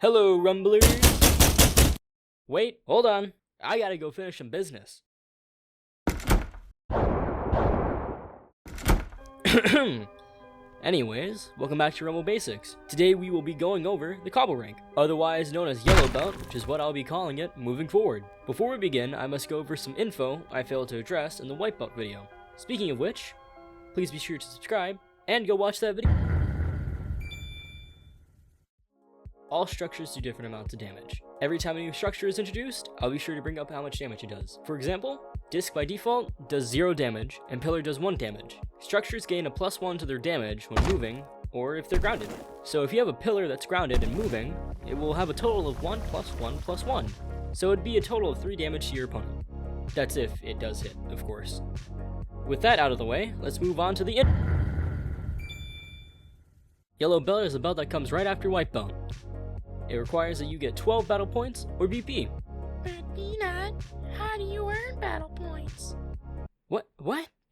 Hello, Rumblers! Wait, hold on. I gotta go finish some business. Anyways, welcome back to Rumble Basics. Today we will be going over the Cobble rank, otherwise known as Yellow Belt, which is what I'll be calling it moving forward. Before we begin, I must go over some info I failed to address in the White Belt video. Speaking of which, please be sure to subscribe and go watch that video. All structures do different amounts of damage. Every time a new structure is introduced, I'll be sure to bring up how much damage it does. For example, Disc by default does 0 damage, and Pillar does 1 damage. Structures gain a +1 to their damage when moving, or if they're grounded. So if you have a pillar that's grounded and moving, it will have a total of 1 + 1 + 1. So it'd be a total of 3 damage to your opponent. That's if it does hit, of course. With that out of the way, let's move on to the Yellow Belt is a belt that comes right after White Belt. It requires that you get 12 battle points or BP. But Peanut, how do you earn battle points? What?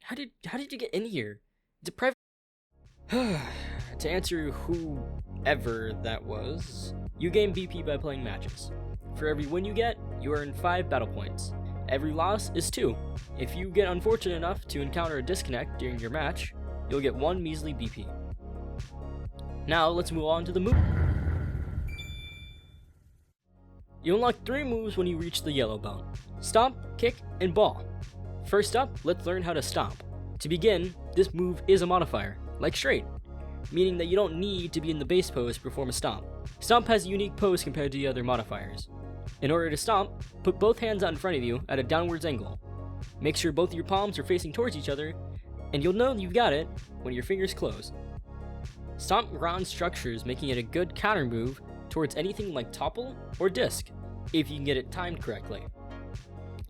How did you get in here? It's a private. To answer whoever that was, you gain BP by playing matches. For every win you get, you earn 5 battle points. Every loss is 2. If you get unfortunate enough to encounter a disconnect during your match, you'll get 1 measly BP. Now let's move on to the move. You unlock 3 moves when you reach the Yellow Belt: Stomp, Kick, and Ball. First up, let's learn how to Stomp. To begin, this move is a modifier, like Straight, meaning that you don't need to be in the base pose to perform a Stomp. Stomp has a unique pose compared to the other modifiers. In order to Stomp, put both hands out in front of you at a downwards angle. Make sure both of your palms are facing towards each other, and you'll know you've got it when your fingers close. Stomp grounds structures, making it a good counter move towards anything like Topple or Disc, if you can get it timed correctly.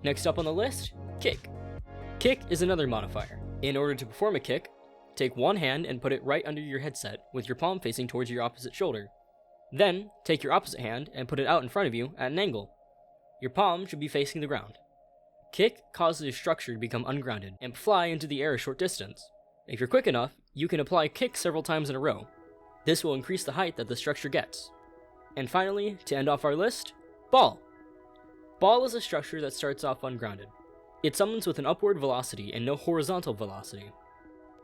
Next up on the list, Kick. Kick is another modifier. In order to perform a kick, take one hand and put it right under your headset with your palm facing towards your opposite shoulder. Then, take your opposite hand and put it out in front of you at an angle. Your palm should be facing the ground. Kick causes a structure to become ungrounded and fly into the air a short distance. If you're quick enough, you can apply Kick several times in a row. This will increase the height that the structure gets. And finally, to end off our list, Ball. Ball is a structure that starts off ungrounded. It summons with an upward velocity and no horizontal velocity.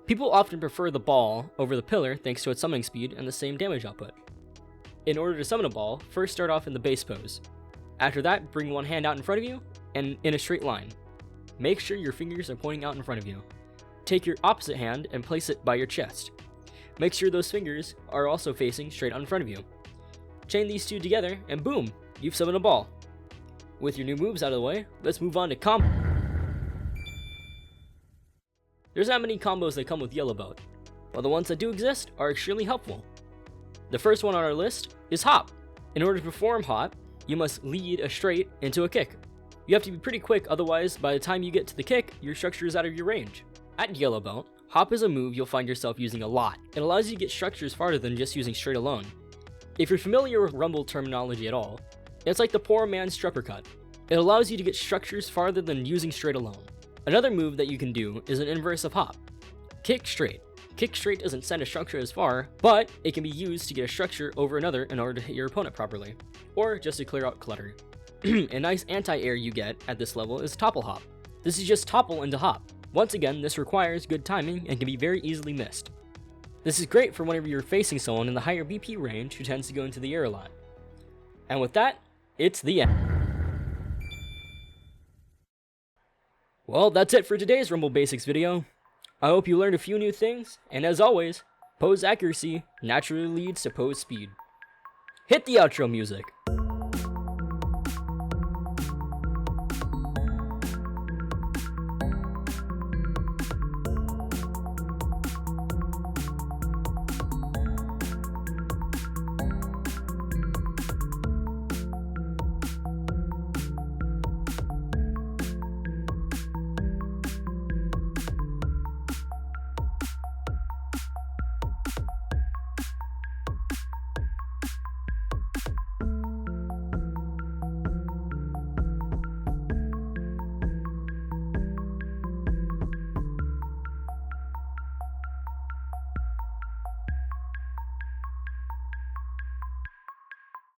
People often prefer the ball over the pillar thanks to its summoning speed and the same damage output. In order to summon a ball, first start off in the base pose. After that, bring one hand out in front of you and in a straight line. Make sure your fingers are pointing out in front of you. Take your opposite hand and place it by your chest. Make sure those fingers are also facing straight out in front of you. Chain these two together and boom, you've summoned a ball. With your new moves out of the way, let's move on to combo. There's not many combos that come with Yellow Belt, while the ones that do exist are extremely helpful. The first one on our list is Hop. In order to perform Hop, you must lead a straight into a kick. You have to be pretty quick, otherwise by the time you get to the kick, your structure is out of your range. At Yellow Belt, Hop is a move you'll find yourself using a lot. It allows you to get structures farther than just using straight alone. If you're familiar with Rumble terminology at all, it's like the poor man's uppercut. It allows you to get structures farther than using straight alone. Another move that you can do is an inverse of Hop. Kick Straight. Kick Straight doesn't send a structure as far, but it can be used to get a structure over another in order to hit your opponent properly, or just to clear out clutter. A nice anti-air you get at this level is Topple Hop. This is just topple into hop. Once again, this requires good timing and can be very easily missed. This is great for whenever you're facing someone in the higher BP range who tends to go into the air a lot. And with that, it's the end. Well, that's it for today's Rumble Basics video. I hope you learned a few new things, and as always, pose accuracy naturally leads to pose speed. Hit the outro music!